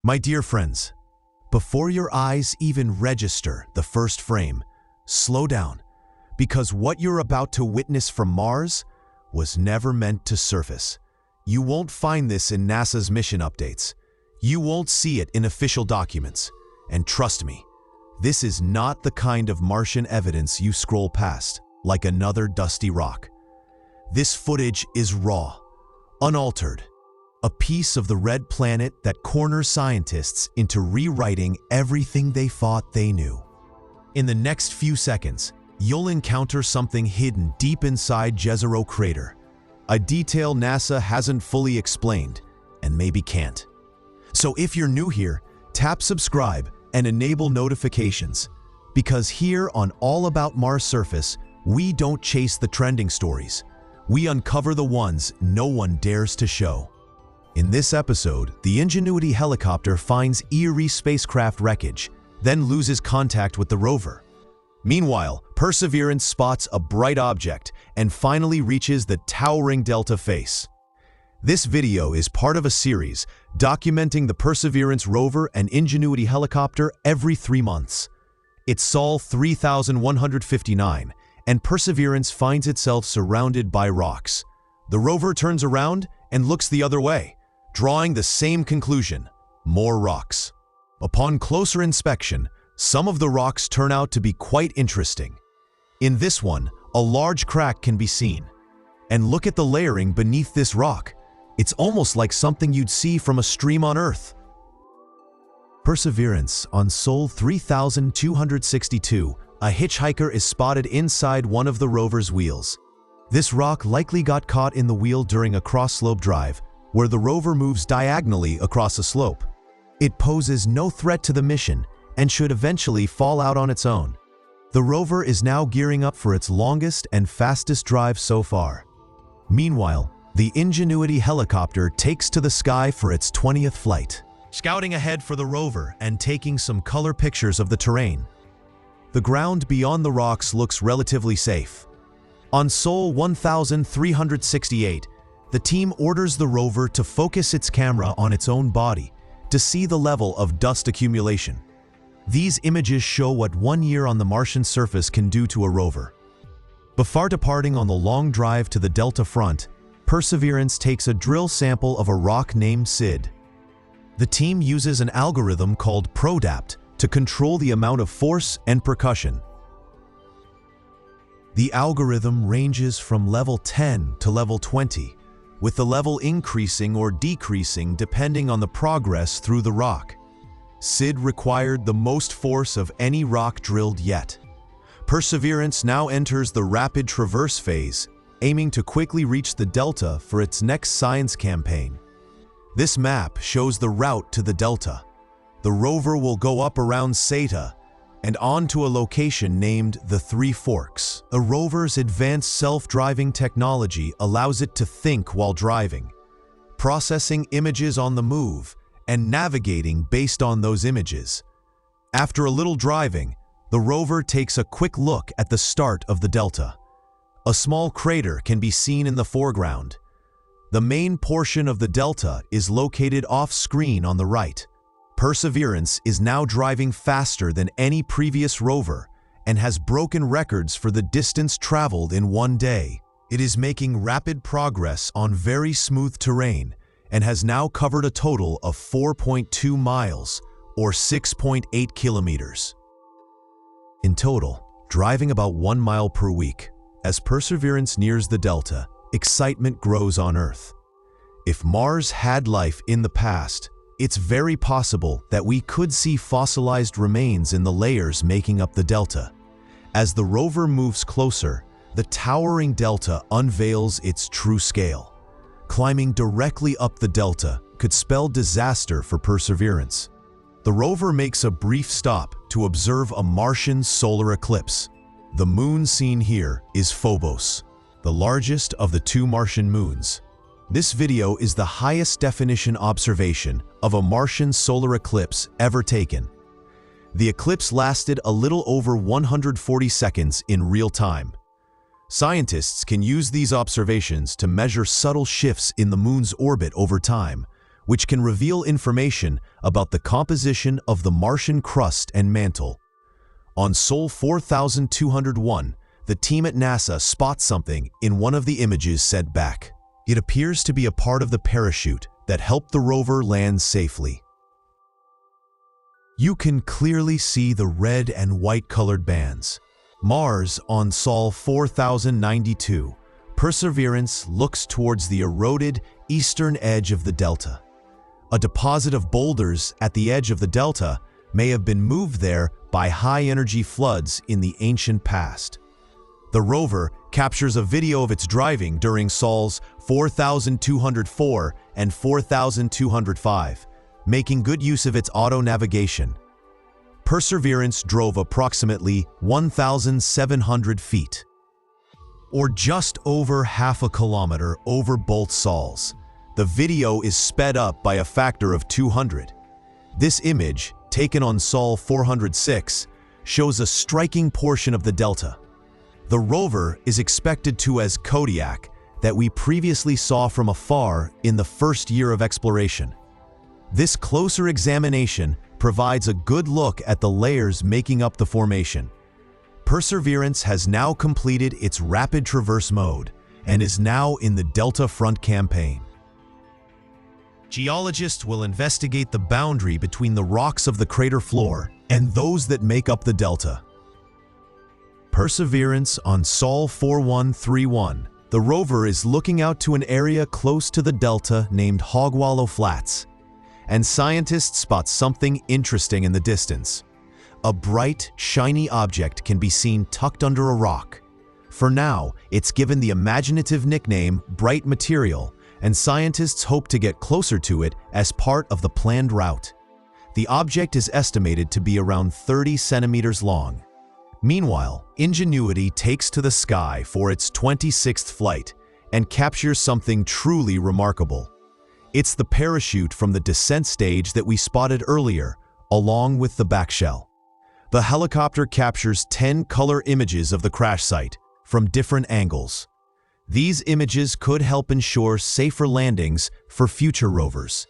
My dear friends, before your eyes even register the first frame, slow down, because what you're about to witness from Mars was never meant to surface. You won't find this in NASA's mission updates. You won't see it in official documents. And trust me, this is not the kind of Martian evidence you scroll past like another dusty rock. This footage is raw, unaltered, a piece of the red planet that corners scientists into rewriting everything they thought they knew. In the next few seconds, you'll encounter something hidden deep inside Jezero Crater, a detail NASA hasn't fully explained and maybe can't. So if you're new here, tap subscribe and enable notifications, because here on All About Mars Surface, we don't chase the trending stories. We uncover the ones no one dares to show. In this episode, the Ingenuity helicopter finds eerie spacecraft wreckage, then loses contact with the rover. Meanwhile, Perseverance spots a bright object and finally reaches the towering Delta face. This video is part of a series documenting the Perseverance rover and Ingenuity helicopter every 3 months. It's Sol 3159, and Perseverance finds itself surrounded by rocks. The rover turns around and looks the other way, drawing the same conclusion: more rocks. Upon closer inspection, some of the rocks turn out to be quite interesting. In this one, a large crack can be seen. And look at the layering beneath this rock. It's almost like something you'd see from a stream on Earth. Perseverance on Sol 3262, a hitchhiker is spotted inside one of the rover's wheels. This rock likely got caught in the wheel during a cross-slope drive, where the rover moves diagonally across a slope. It poses no threat to the mission and should eventually fall out on its own. The rover is now gearing up for its longest and fastest drive so far. Meanwhile, the Ingenuity helicopter takes to the sky for its 20th flight, scouting ahead for the rover and taking some color pictures of the terrain. The ground beyond the rocks looks relatively safe. On Sol 1368, the team orders the rover to focus its camera on its own body to see the level of dust accumulation. These images show what 1 year on the Martian surface can do to a rover. Before departing on the long drive to the Delta front, Perseverance takes a drill sample of a rock named Sid. The team uses an algorithm called ProDapt to control the amount of force and percussion. The algorithm ranges from level 10 to level 20, with the level increasing or decreasing depending on the progress through the rock. Sid required the most force of any rock drilled yet. Perseverance now enters the rapid traverse phase, aiming to quickly reach the Delta for its next science campaign. This map shows the route to the Delta. The rover will go up around Zeta and on to a location named the Three Forks. The rover's advanced self-driving technology allows it to think while driving, processing images on the move and navigating based on those images. After a little driving, the rover takes a quick look at the start of the Delta. A small crater can be seen in the foreground. The main portion of the Delta is located off-screen on the right. Perseverance is now driving faster than any previous rover and has broken records for the distance traveled in 1 day. It is making rapid progress on very smooth terrain and has now covered a total of 4.2 miles or 6.8 kilometers. In total, driving about 1 mile per week. As Perseverance nears the Delta, excitement grows on Earth. If Mars had life in the past, it's very possible that we could see fossilized remains in the layers making up the Delta. As the rover moves closer, the towering Delta unveils its true scale. Climbing directly up the Delta could spell disaster for Perseverance. The rover makes a brief stop to observe a Martian solar eclipse. The moon seen here is Phobos, the largest of the 2 Martian moons. This video is the highest definition observation of a Martian solar eclipse ever taken. The eclipse lasted a little over 140 seconds in real time. Scientists can use these observations to measure subtle shifts in the moon's orbit over time, which can reveal information about the composition of the Martian crust and mantle. On Sol 4201, the team at NASA spots something in one of the images sent back. It appears to be a part of the parachute that helped the rover land safely. You can clearly see the red and white colored bands. Mars on Sol 4092. Perseverance looks towards the eroded eastern edge of the delta. A deposit of boulders at the edge of the delta may have been moved there by high-energy floods in the ancient past. The rover captures a video of its driving during Sols 4204 and 4205, making good use of its auto-navigation. Perseverance drove approximately 1,700 feet, or just over half a kilometer over both sols. The video is sped up by a factor of 200. This image, taken on Sol 406, shows a striking portion of the delta. The rover is expected to as Kodiak that we previously saw from afar in the first year of exploration. This closer examination provides a good look at the layers making up the formation. Perseverance has now completed its rapid traverse mode and is now in the Delta Front campaign. Geologists will investigate the boundary between the rocks of the crater floor and those that make up the delta. Perseverance on Sol 4131. The rover is looking out to an area close to the delta named Hogwallow Flats, and scientists spot something interesting in the distance. A bright, shiny object can be seen tucked under a rock. For now, it's given the imaginative nickname Bright Material, and scientists hope to get closer to it as part of the planned route. The object is estimated to be around 30 centimeters long. Meanwhile, Ingenuity takes to the sky for its 26th flight and captures something truly remarkable. It's the parachute from the descent stage that we spotted earlier, along with the back shell. The helicopter captures 10 color images of the crash site from different angles. These images could help ensure safer landings for future rovers.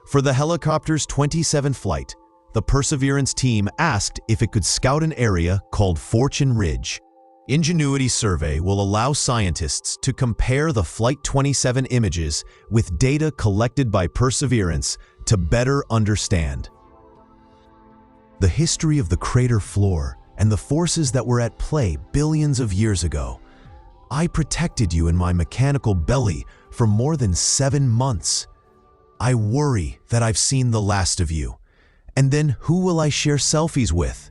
For the helicopter's 27th flight, the Perseverance team asked if it could scout an area called Fortune Ridge. Ingenuity's survey will allow scientists to compare the Flight 27 images with data collected by Perseverance to better understand the history of the crater floor and the forces that were at play billions of years ago. I protected you in my mechanical belly for more than 7 months. I worry that I've seen the last of you. And then who will I share selfies with?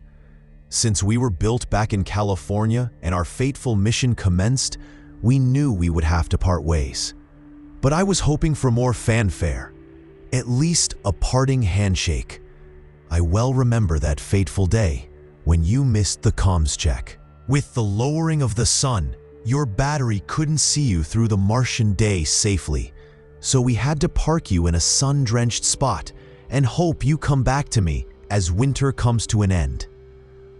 Since we were built back in California and our fateful mission commenced, we knew we would have to part ways. But I was hoping for more fanfare, at least a parting handshake. I well remember that fateful day when you missed the comms check. With the lowering of the sun, your battery couldn't see you through the Martian day safely, so we had to park you in a sun-drenched spot and hope you come back to me as winter comes to an end.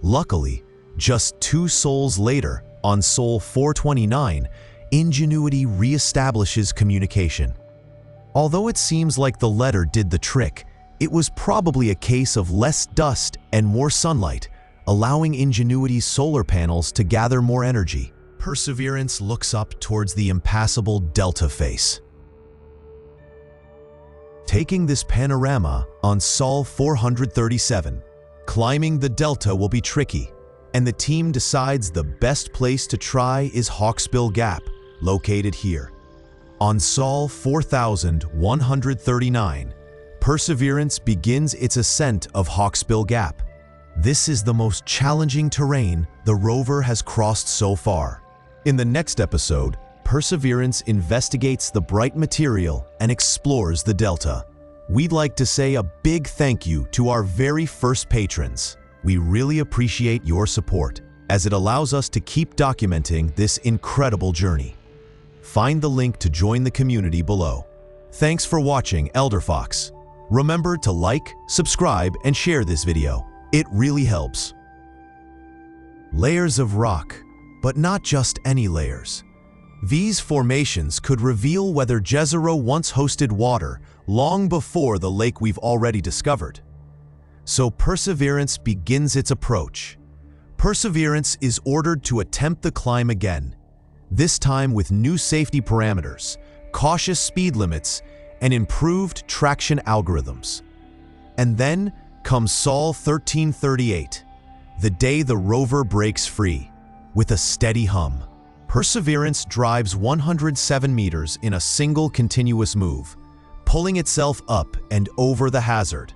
Luckily, just 2 sols later, on Sol 429, Ingenuity reestablishes communication. Although it seems like the letter did the trick, it was probably a case of less dust and more sunlight, allowing Ingenuity's solar panels to gather more energy. Perseverance looks up towards the impassable delta face. Taking this panorama on Sol 437, climbing the delta will be tricky, and the team decides the best place to try is Hawksbill Gap, located here. On Sol 4139, Perseverance begins its ascent of Hawksbill Gap. This is the most challenging terrain the rover has crossed so far. In the next episode, Perseverance investigates the bright material and explores the delta. We'd like to say a big thank you to our very first patrons. We really appreciate your support, as it allows us to keep documenting this incredible journey. Find the link to join the community below. Thanks for watching, Elder Fox. Remember to like, subscribe, and share this video. It really helps. Layers of rock, but not just any layers. These formations could reveal whether Jezero once hosted water long before the lake we've already discovered. So Perseverance begins its approach. Perseverance is ordered to attempt the climb again, this time with new safety parameters, cautious speed limits, and improved traction algorithms. And then comes Sol 1338, the day the rover breaks free. With a steady hum, Perseverance drives 107 meters in a single continuous move, pulling itself up and over the hazard.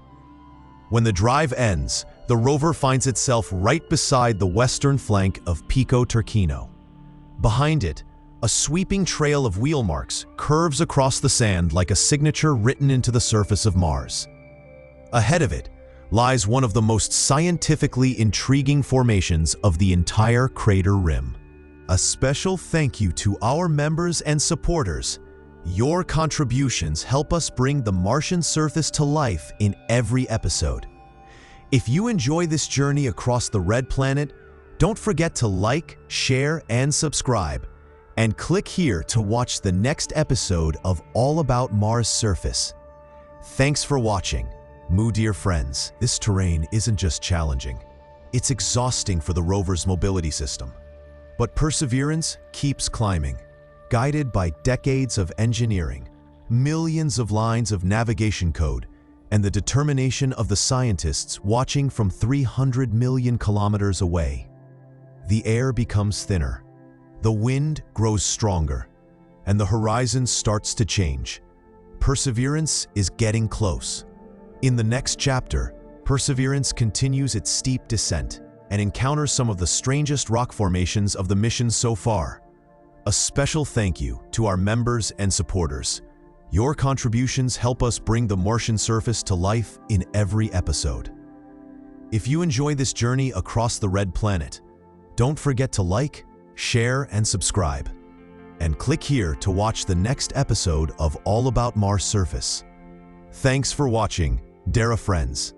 When the drive ends, the rover finds itself right beside the western flank of Pico Turquino. Behind it, a sweeping trail of wheel marks curves across the sand like a signature written into the surface of Mars. Ahead of it lies one of the most scientifically intriguing formations of the entire crater rim. A special thank you to our members and supporters. Your contributions help us bring the Martian surface to life in every episode. If you enjoy this journey across the Red Planet, don't forget to like, share, and subscribe. And click here to watch the next episode of All About Mars Surface. Thanks for watching. Dear friends, this terrain isn't just challenging, it's exhausting for the rover's mobility system. But Perseverance keeps climbing, guided by decades of engineering, millions of lines of navigation code, and the determination of the scientists watching from 300 million kilometers away. The air becomes thinner, the wind grows stronger, and the horizon starts to change. Perseverance is getting close. In the next chapter, Perseverance continues its steep descent and encounters some of the strangest rock formations of the mission so far. A special thank you to our members and supporters. Your contributions help us bring the Martian surface to life in every episode. If you enjoy this journey across the Red Planet, don't forget to like, share, and subscribe. And click here to watch the next episode of All About Mars Surface. Thanks for watching, dear friends.